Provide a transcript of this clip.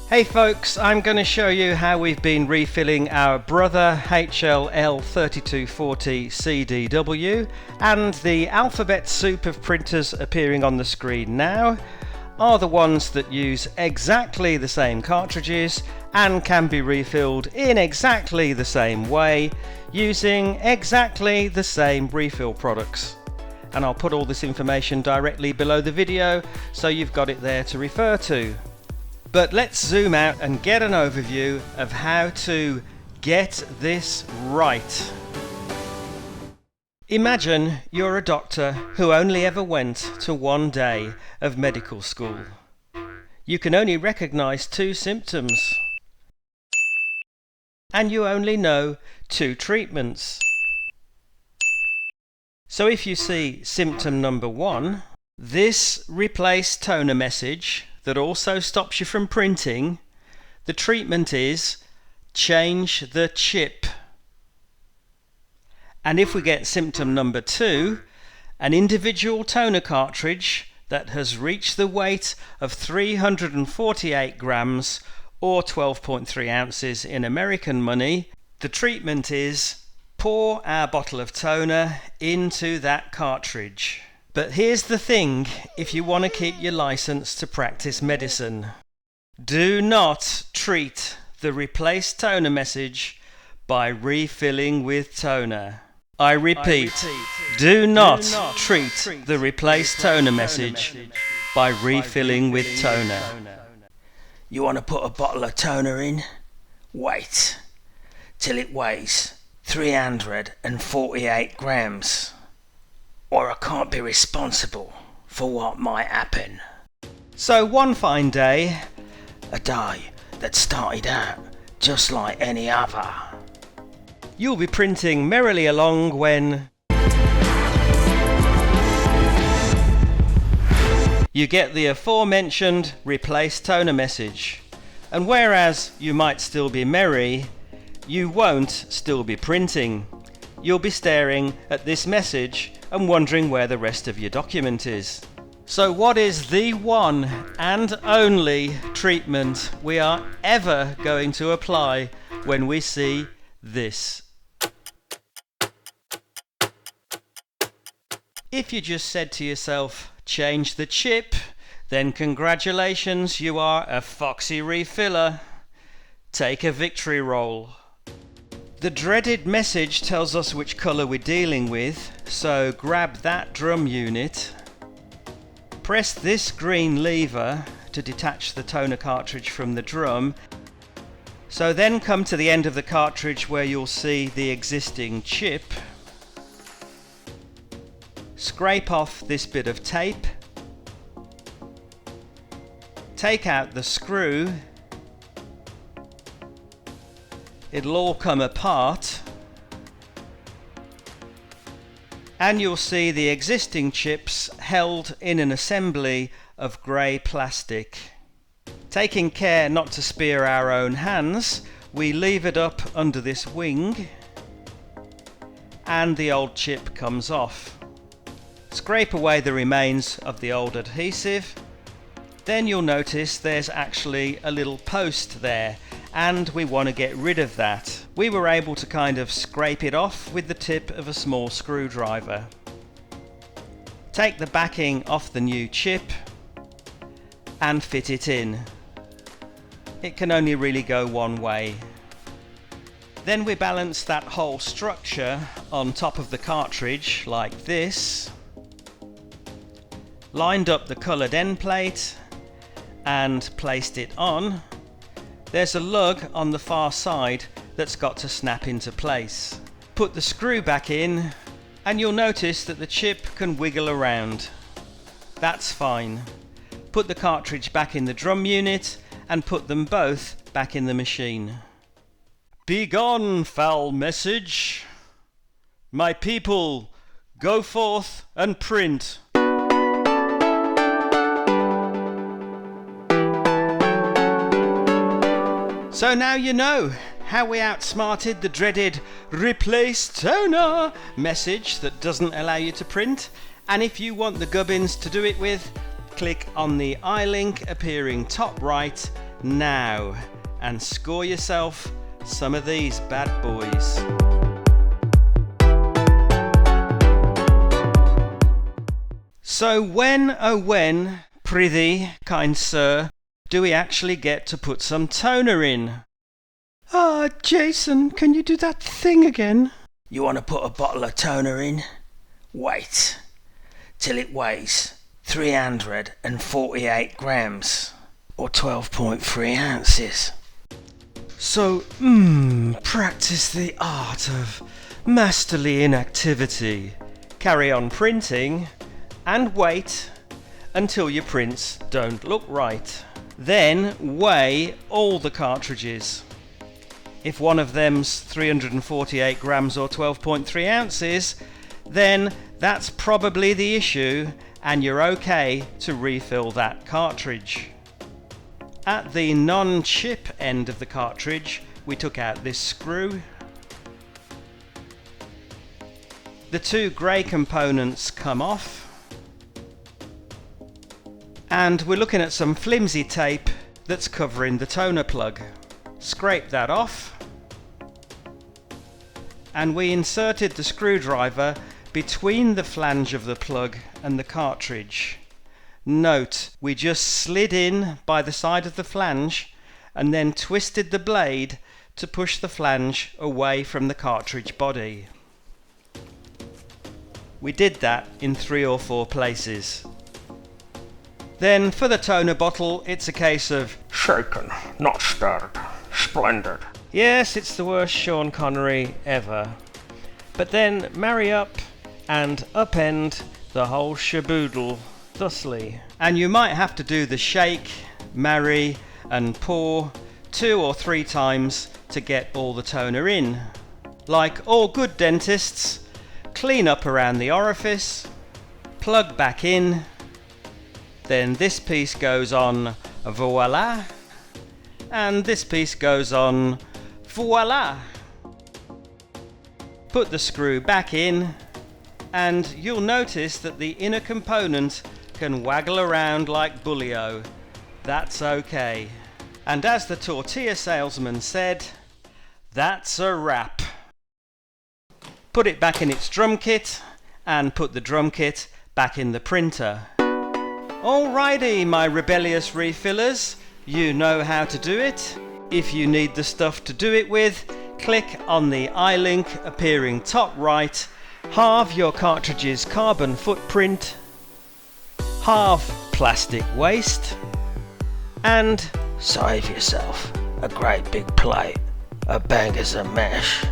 Hey folks, I'm going to show you how we've been refilling our brother HL-L3240cdw, and the alphabet soup of printers appearing on the screen now are the ones that use exactly the same cartridges and can be refilled in exactly the same way using exactly the same refill products. And I'll put all this information directly below the video so you've got it there to refer to. But let's zoom out and get an overview of how to get this right. Imagine you're a doctor who only ever went to one day of medical school. You can only recognize two symptoms, and you only know two treatments. So if you see symptom number 1, this replace toner message that also stops you from printing, the treatment is change the chip. And if we get symptom number 2, an individual toner cartridge that has reached the weight of 348 grams or 12.3 ounces in American money, the treatment is pour our bottle of toner into that cartridge. But here's the thing, if you want to keep your license to practice medicine, do not treat the replace toner message by refilling with toner. I repeat, do not treat the replace toner message by refilling with toner. You want to put a bottle of toner in? Wait till it weighs 348 grams. Or I can't be responsible for what might happen. So one fine day, A day that started out just like any other. you'll be printing merrily along when you get the aforementioned replace toner message. And whereas you might still be merry, you won't still be printing. You'll be staring at this message and wondering where the rest of your document is. So what is the one and only treatment we are ever going to apply when we see this? If you just said to yourself, change the chip, then congratulations, you are a foxy refiller. Take a victory roll. The dreaded message tells us which colour we're dealing with, so grab that drum unit, press this green lever to detach the toner cartridge from the drum, so then come to the end of the cartridge where you'll see the existing chip, scrape off this bit of tape, take out the screw. It'll all come apart and you'll see the existing chips held in an assembly of grey plastic. Taking care not to spear our own hands, we leave it up under this wing and the old chip comes off. Scrape away the remains of the old adhesive. Then you'll notice there's actually a little post there, and we want to get rid of that. We were able to kind of scrape it off with the tip of a small screwdriver. Take the backing off the new chip and fit it in. It can only really go one way. Then we balance that whole structure on top of the cartridge like this, lined up the coloured end plate and placed it on. There's a lug on the far side that's got to snap into place. Put the screw back in and you'll notice that the chip can wiggle around. That's fine. Put the cartridge back in the drum unit and put them both back in the machine. Begone, foul message. My people, go forth and print. So now you know how we outsmarted the dreaded replace toner message that doesn't allow you to print. And if you want the gubbins to do it with, click on the I link appearing top right now and score yourself some of these bad boys. So when, oh when, prithee, kind sir, do we actually get to put some toner in? Ah, Jason, can you do that thing again? You want to put a bottle of toner in? Wait till it weighs 348 grams or 12.3 ounces. So, practice the art of masterly inactivity. Carry on printing and wait until your prints don't look right. Then weigh all the cartridges. If one of them's 348 grams or 12.3 ounces, then that's probably the issue and you're okay to refill that cartridge. At the non-chip end of the cartridge, we took out this screw. The two grey components come off. And we're looking at some flimsy tape that's covering the toner plug. Scrape that off. And we inserted the screwdriver between the flange of the plug and the cartridge. Note, we just slid in by the side of the flange and then twisted the blade to push the flange away from the cartridge body. We did that in 3 or 4 places. Then for the toner bottle, it's a case of Shaken, not stirred. Splendid. yes, it's the worst Sean Connery ever. But then marry up and upend the whole shaboodle thusly. And you might have to do the shake, marry and pour 2 or 3 times to get all the toner in. Like all good dentists, clean up around the orifice, plug back in, then this piece goes on voila, and this piece goes on voila. Put the screw back in, and you'll notice that the inner component can waggle around like bullio. That's okay. And as the tortilla salesman said, that's a wrap. Put it back in its drum kit, and put the drum kit back in the printer. Alrighty, my rebellious refillers, you know how to do it. If you need the stuff to do it with, click on the I-link appearing top right, halve your cartridge's carbon footprint, halve plastic waste, and save yourself a great big plate of bangers and mash.